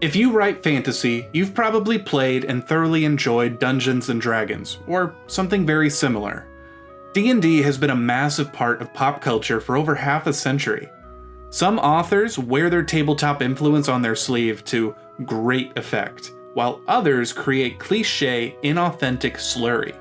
If you write fantasy, you've probably played and thoroughly enjoyed Dungeons & Dragons, or something very similar. D&D has been a massive part of pop culture for over half a century. Some authors wear their tabletop influence on their sleeve to great effect, while others create cliché, inauthentic slurry.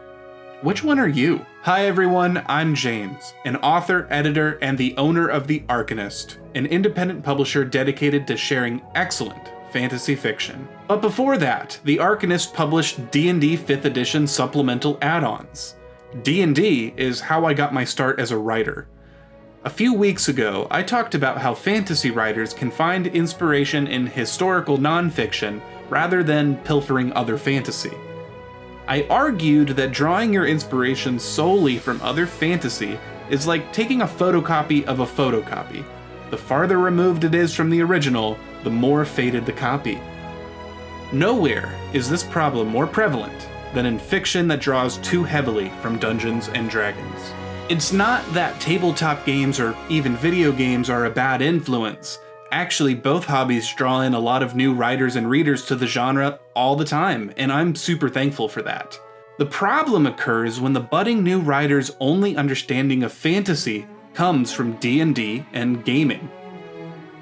Which one are you? Hi everyone, I'm James, an author, editor, and the owner of The Arcanist, an independent publisher dedicated to sharing excellent fantasy fiction. But before that, The Arcanist published D&D 5th edition supplemental add-ons. D&D is how I got my start as a writer. A few weeks ago, I talked about how fantasy writers can find inspiration in historical nonfiction rather than pilfering other fantasy. I argued that drawing your inspiration solely from other fantasy is like taking a photocopy of a photocopy. The farther removed it is from the original, the more faded the copy. Nowhere is this problem more prevalent than in fiction that draws too heavily from Dungeons and Dragons. It's not that tabletop games or even video games are a bad influence. Actually, both hobbies draw in a lot of new writers and readers to the genre all the time, and I'm super thankful for that. The problem occurs when the budding new writer's only understanding of fantasy comes from D&D and gaming.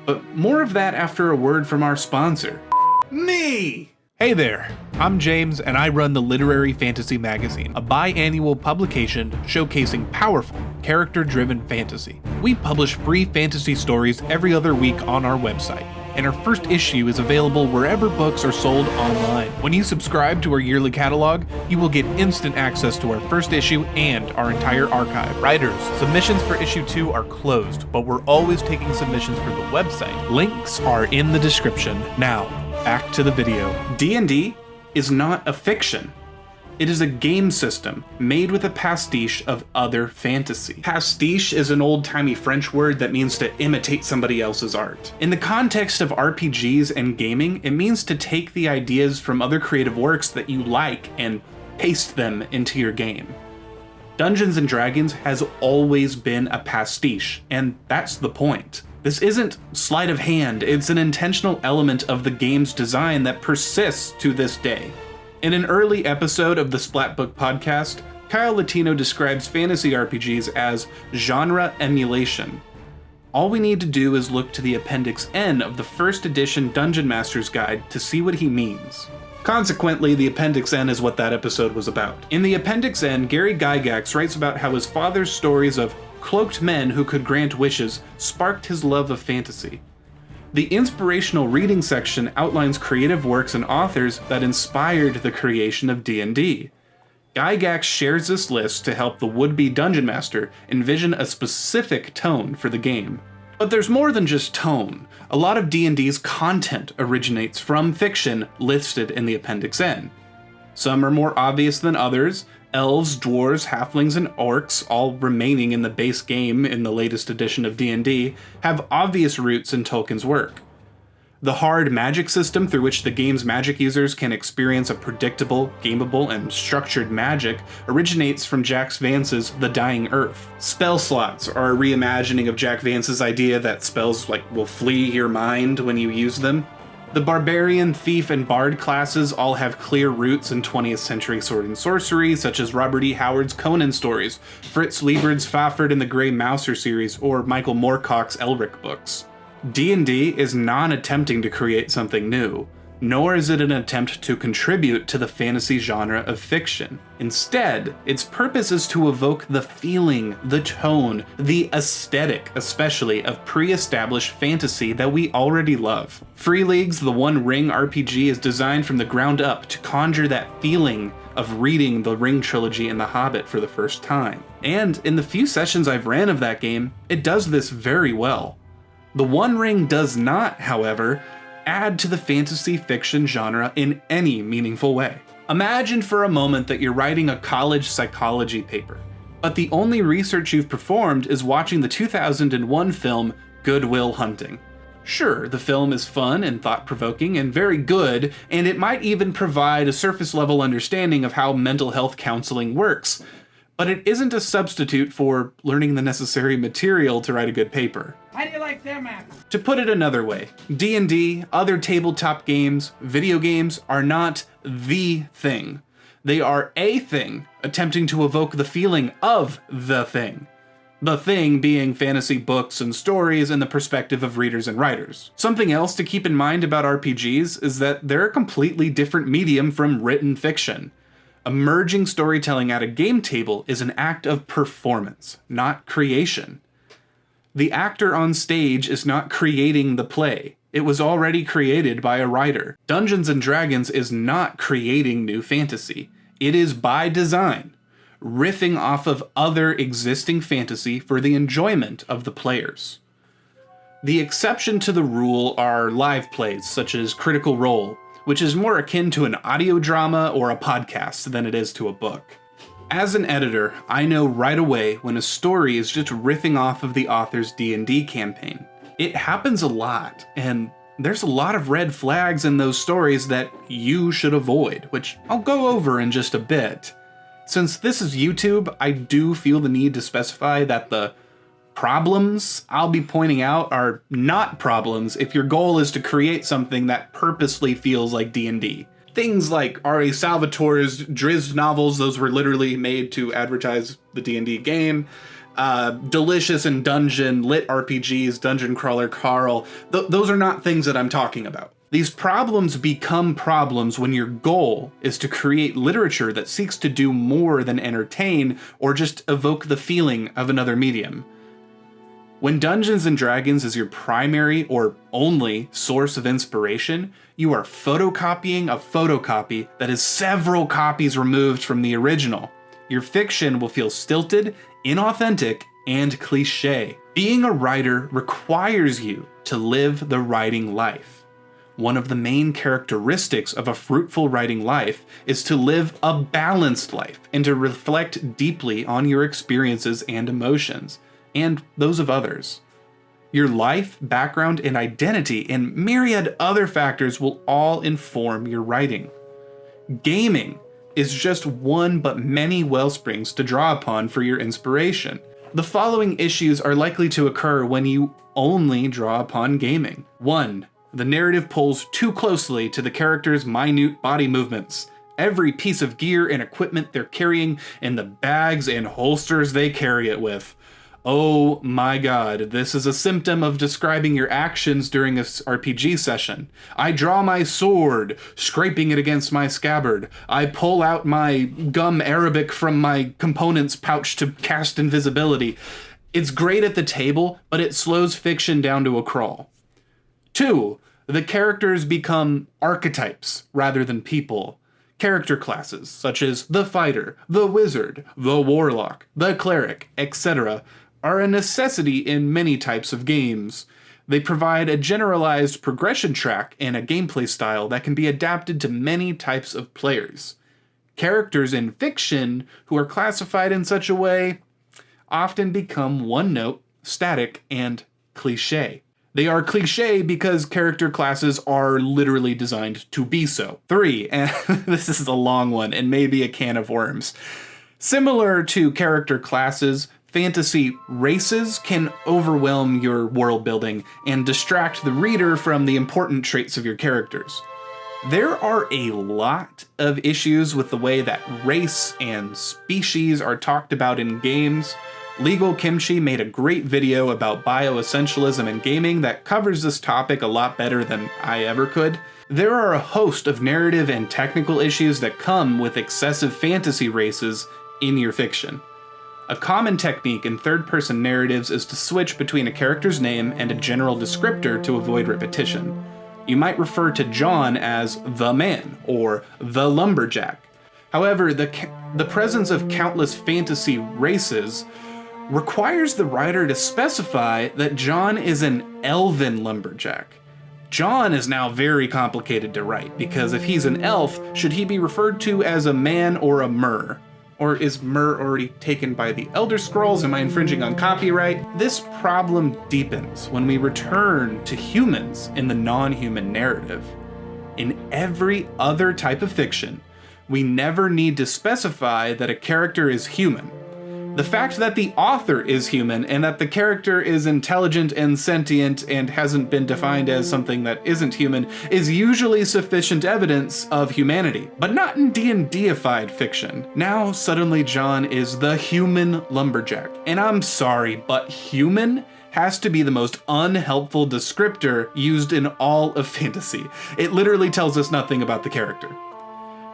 But more of that after a word from our sponsor. Me! Hey there, I'm James and I run the Literary Fantasy Magazine, a biannual publication showcasing powerful, character-driven fantasy. We publish free fantasy stories every other week on our website, and our first issue is available wherever books are sold online. When you subscribe to our yearly catalog, you will get instant access to our first issue and our entire archive. Writers, submissions for issue 2 are closed, but we're always taking submissions for the website. Links are in the description. Now, back to the video. D&D is not a fiction. It is a game system made with a pastiche of other fantasy. Pastiche is an old-timey French word that means to imitate somebody else's art. In the context of RPGs and gaming, it means to take the ideas from other creative works that you like and paste them into your game. Dungeons & Dragons has always been a pastiche, and that's the point. This isn't sleight of hand, it's an intentional element of the game's design that persists to this day. In an early episode of the Splatbook podcast, Kyle Latino describes fantasy RPGs as genre emulation. All we need to do is look to the Appendix N of the first edition Dungeon Master's Guide to see what he means. Consequently, the Appendix N is what that episode was about. In the Appendix N, Gary Gygax writes about how his father's stories of cloaked men who could grant wishes sparked his love of fantasy. The inspirational reading section outlines creative works and authors that inspired the creation of D&D. Gygax shares this list to help the would-be dungeon master envision a specific tone for the game. But there's more than just tone. A lot of D&D's content originates from fiction listed in the Appendix N. Some are more obvious than others. Elves, dwarves, halflings, and orcs, all remaining in the base game in the latest edition of D&D, have obvious roots in Tolkien's work. The hard magic system through which the game's magic users can experience a predictable, gameable, and structured magic originates from Jack Vance's The Dying Earth. Spell slots are a reimagining of Jack Vance's idea that spells will flee your mind when you use them. The Barbarian, Thief, and Bard classes all have clear roots in 20th century sword and sorcery, such as Robert E. Howard's Conan stories, Fritz Lieberd's Fafhrd and the Grey Mouser series, or Michael Moorcock's Elric books. D&D is not attempting to create something new, nor is it an attempt to contribute to the fantasy genre of fiction. Instead, its purpose is to evoke the feeling, the tone, the aesthetic, especially, of pre-established fantasy that we already love. Free League's The One Ring RPG is designed from the ground up to conjure that feeling of reading the Ring trilogy and The Hobbit for the first time. And in the few sessions I've ran of that game, it does this very well. The One Ring does not, however, add to the fantasy fiction genre in any meaningful way. Imagine for a moment that you're writing a college psychology paper, but the only research you've performed is watching the 2001 film Good Will Hunting. Sure, the film is fun and thought-provoking and very good, and it might even provide a surface-level understanding of how mental health counseling works, But it isn't a substitute for learning the necessary material to write a good paper. How do you like them apples? To put it another way, D&D, other tabletop games, video games are not the thing. They are a thing, attempting to evoke the feeling of the thing. The thing being fantasy books and stories in the perspective of readers and writers. Something else to keep in mind about RPGs is that they're a completely different medium from written fiction. Emerging storytelling at a game table is an act of performance, not creation. The actor on stage is not creating the play. It was already created by a writer. Dungeons & Dragons is not creating new fantasy. It is by design, riffing off of other existing fantasy for the enjoyment of the players. The exception to the rule are live plays, such as Critical Role, which is more akin to an audio drama or a podcast than it is to a book. As an editor, I know right away when a story is just riffing off of the author's D&D campaign. It happens a lot, and there's a lot of red flags in those stories that you should avoid, which I'll go over in just a bit. Since this is YouTube, I do feel the need to specify that the problems I'll be pointing out are not problems if your goal is to create something that purposely feels like D&D. Things like R.A. Salvatore's Drizzt novels, those were literally made to advertise the D&D game. Delicious and Dungeon, lit RPGs, Dungeon Crawler Carl, those are not things that I'm talking about. These problems become problems when your goal is to create literature that seeks to do more than entertain or just evoke the feeling of another medium. When Dungeons & Dragons is your primary or only source of inspiration, you are photocopying a photocopy that is several copies removed from the original. Your fiction will feel stilted, inauthentic, and cliché. Being a writer requires you to live the writing life. One of the main characteristics of a fruitful writing life is to live a balanced life and to reflect deeply on your experiences and emotions, and those of others. Your life, background, and identity, and myriad other factors will all inform your writing. Gaming is just one but many wellsprings to draw upon for your inspiration. The following issues are likely to occur when you only draw upon gaming. 1. The narrative pulls too closely to the character's minute body movements. Every piece of gear and equipment they're carrying, and the bags and holsters they carry it with. Oh my god, this is a symptom of describing your actions during a RPG session. I draw my sword, scraping it against my scabbard. I pull out my gum arabic from my components pouch to cast invisibility. It's great at the table, but it slows fiction down to a crawl. 2. The characters become archetypes rather than people. Character classes, such as the fighter, the wizard, the warlock, the cleric, etc., are a necessity in many types of games. They provide a generalized progression track and a gameplay style that can be adapted to many types of players. Characters in fiction who are classified in such a way often become one-note, static, and cliché. They are cliché because character classes are literally designed to be so. 3, and this is a long one and maybe a can of worms. Similar to character classes, fantasy races can overwhelm your world building and distract the reader from the important traits of your characters. There are a lot of issues with the way that race and species are talked about in games. Legal Kimchi made a great video about bioessentialism in gaming that covers this topic a lot better than I ever could. There are a host of narrative and technical issues that come with excessive fantasy races in your fiction. A common technique in third-person narratives is to switch between a character's name and a general descriptor to avoid repetition. You might refer to John as the man or the lumberjack. However, the presence of countless fantasy races requires the writer to specify that John is an elven lumberjack. John is now very complicated to write, because if he's an elf, should he be referred to as a man or a mer? Or is mer already taken by the Elder Scrolls? Am I infringing on copyright? This problem deepens when we return to humans in the non-human narrative. In every other type of fiction, we never need to specify that a character is human. The fact that the author is human and that the character is intelligent and sentient and hasn't been defined as something that isn't human is usually sufficient evidence of humanity, but not in D&D-ified fiction. Now, suddenly John is the human lumberjack. And I'm sorry, but human has to be the most unhelpful descriptor used in all of fantasy. It literally tells us nothing about the character.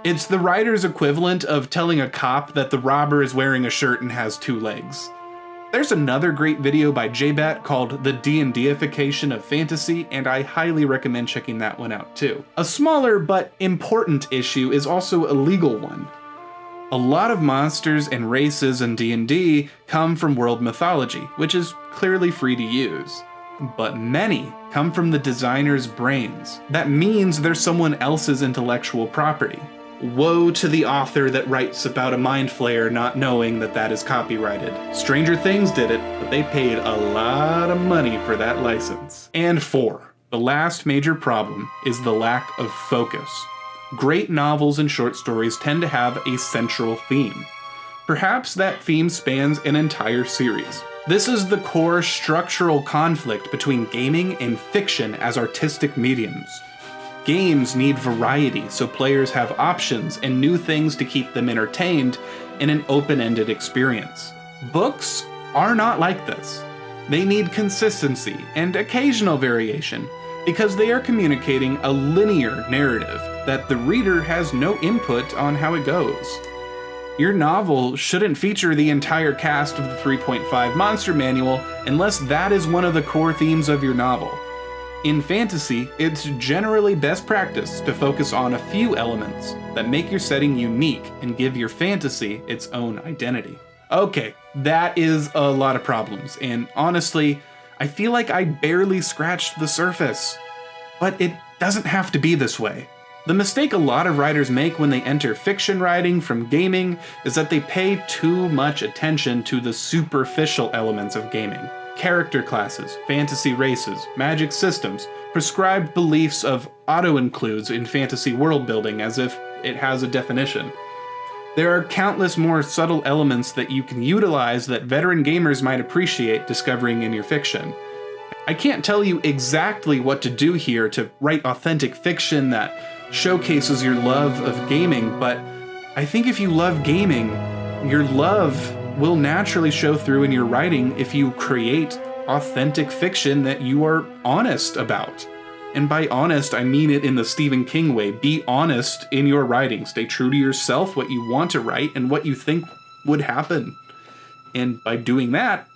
It's the writer's equivalent of telling a cop that the robber is wearing a shirt and has 2 legs. There's another great video by JBat called The D&D-ification of Fantasy, and I highly recommend checking that one out too. A smaller but important issue is also a legal one. A lot of monsters and races in D&D come from world mythology, which is clearly free to use. But many come from the designer's brains. That means they're someone else's intellectual property. Woe to the author that writes about a mind flayer not knowing that that is copyrighted. Stranger Things did it, but they paid a lot of money for that license. And 4, the last major problem is the lack of focus. Great novels and short stories tend to have a central theme. Perhaps that theme spans an entire series. This is the core structural conflict between gaming and fiction as artistic mediums. Games need variety so players have options and new things to keep them entertained in an open-ended experience. Books are not like this. They need consistency and occasional variation because they are communicating a linear narrative that the reader has no input on how it goes. Your novel shouldn't feature the entire cast of the 3.5 Monster Manual unless that is one of the core themes of your novel. In fantasy, it's generally best practice to focus on a few elements that make your setting unique and give your fantasy its own identity. Okay, that is a lot of problems, and honestly, I feel like I barely scratched the surface. But it doesn't have to be this way. The mistake a lot of writers make when they enter fiction writing from gaming is that they pay too much attention to the superficial elements of gaming. Character classes, fantasy races, magic systems, prescribed beliefs of auto-includes in fantasy world building as if it has a definition. There are countless more subtle elements that you can utilize that veteran gamers might appreciate discovering in your fiction. I can't tell you exactly what to do here to write authentic fiction that showcases your love of gaming, but I think if you love gaming, your love will naturally show through in your writing if you create authentic fiction that you are honest about. And by honest, I mean it in the Stephen King way. Be honest in your writing. Stay true to yourself, what you want to write, and what you think would happen. And by doing that,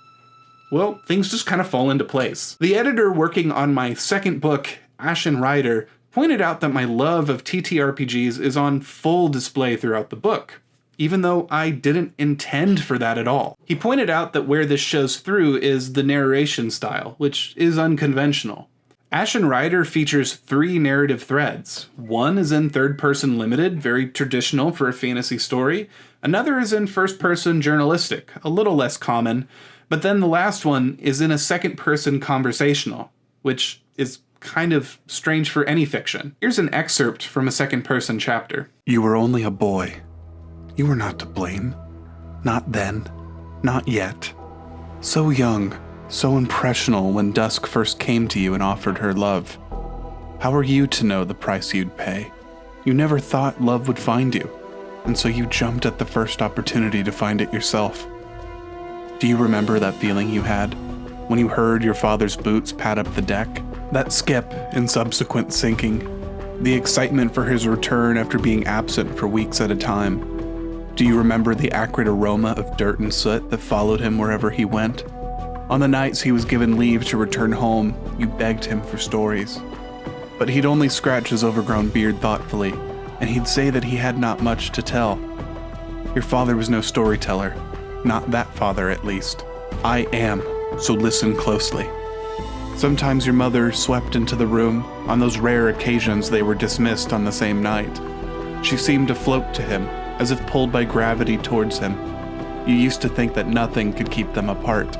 well, things just kind of fall into place. The editor working on my second book, Ashen Rider, pointed out that my love of TTRPGs is on full display throughout the book, even though I didn't intend for that at all. He pointed out that where this shows through is the narration style, which is unconventional. Ashen Rider features 3 narrative threads. One is in third-person limited, very traditional for a fantasy story. Another is in first-person journalistic, a little less common. But then the last one is in a second-person conversational, which is kind of strange for any fiction. Here's an excerpt from a second-person chapter. You were only a boy. You were not to blame. Not then. Not yet. So young, so impressionable when Dusk first came to you and offered her love. How are you to know the price you'd pay? You never thought love would find you, and so you jumped at the first opportunity to find it yourself. Do you remember that feeling you had when you heard your father's boots pad up the deck? That skip and subsequent sinking? The excitement for his return after being absent for weeks at a time? Do you remember the acrid aroma of dirt and soot that followed him wherever he went? On the nights he was given leave to return home, you begged him for stories. But he'd only scratch his overgrown beard thoughtfully, and he'd say that he had not much to tell. Your father was no storyteller. Not that father, at least. I am, so listen closely. Sometimes your mother swept into the room on those rare occasions they were dismissed on the same night. She seemed to float to him, as if pulled by gravity towards him. You used to think that nothing could keep them apart.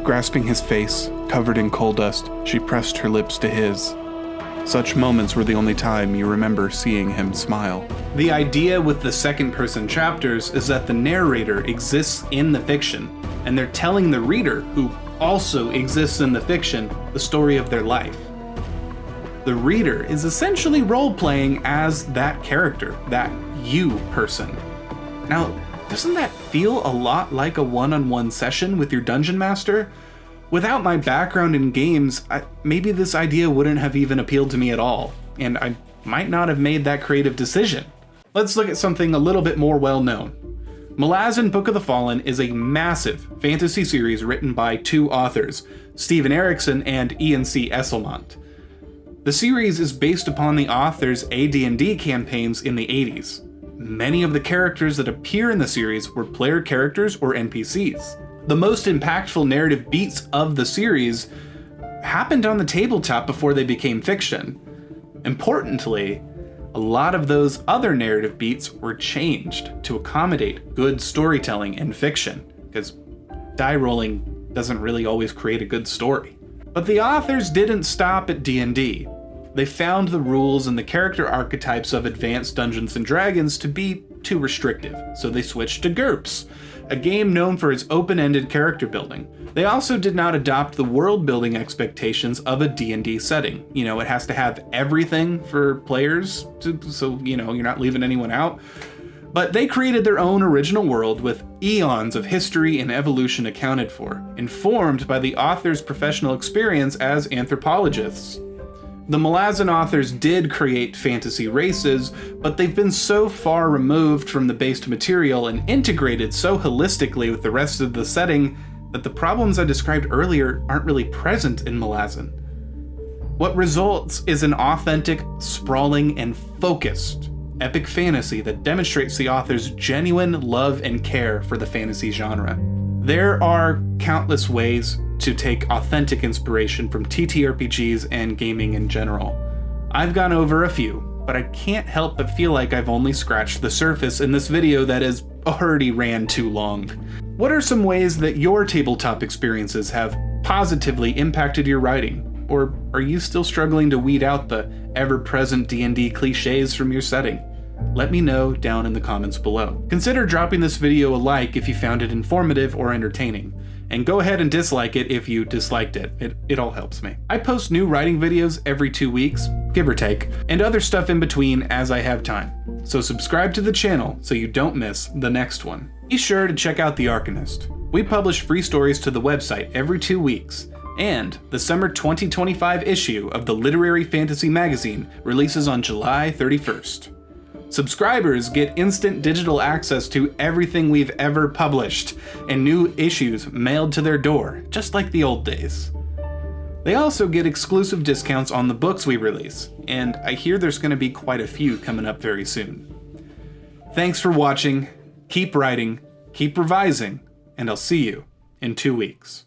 Grasping his face, covered in coal dust, she pressed her lips to his. Such moments were the only time you remember seeing him smile. The idea with the second-person chapters is that the narrator exists in the fiction, and they're telling the reader, who also exists in the fiction, the story of their life. The reader is essentially role-playing as that character, that you person. Now, doesn't that feel a lot like a one-on-one session with your dungeon master? Without my background in games, maybe this idea wouldn't have even appealed to me at all, and I might not have made that creative decision. Let's look at something a little bit more well-known. Malazan Book of the Fallen is a massive fantasy series written by two authors, Steven Erikson and Ian C. Esselmont. The series is based upon the author's AD&D campaigns in the 80s. Many of the characters that appear in the series were player characters or NPCs. The most impactful narrative beats of the series happened on the tabletop before they became fiction. Importantly, a lot of those other narrative beats were changed to accommodate good storytelling in fiction, because die rolling doesn't really always create a good story. But the authors didn't stop at D&D. They found the rules and the character archetypes of Advanced Dungeons & Dragons to be too restrictive, so they switched to GURPS, a game known for its open-ended character building. They also did not adopt the world-building expectations of a D&D setting. You know, it has to have everything for players, so, you know, you're not leaving anyone out. But they created their own original world with eons of history and evolution accounted for, informed by the author's professional experience as anthropologists. The Malazan authors did create fantasy races, but they've been so far removed from the base material and integrated so holistically with the rest of the setting that the problems I described earlier aren't really present in Malazan. What results is an authentic, sprawling, and focused epic fantasy that demonstrates the author's genuine love and care for the fantasy genre. There are countless ways to take authentic inspiration from TTRPGs and gaming in general. I've gone over a few, but I can't help but feel like I've only scratched the surface in this video that has already ran too long. What are some ways that your tabletop experiences have positively impacted your writing? Or are you still struggling to weed out the ever-present D&D cliches from your setting? Let me know down in the comments below. Consider dropping this video a like if you found it informative or entertaining, and go ahead and dislike it if you disliked it. It all helps me. I post new writing videos every 2 weeks, give or take, and other stuff in between as I have time. So subscribe to the channel so you don't miss the next one. Be sure to check out The Arcanist. We publish free stories to the website every 2 weeks, and the summer 2025 issue of the Literary Fantasy magazine releases on July 31st. Subscribers get instant digital access to everything we've ever published, and new issues mailed to their door, just like the old days. They also get exclusive discounts on the books we release, and I hear there's going to be quite a few coming up very soon. Thanks for watching, keep writing, keep revising, and I'll see you in 2 weeks.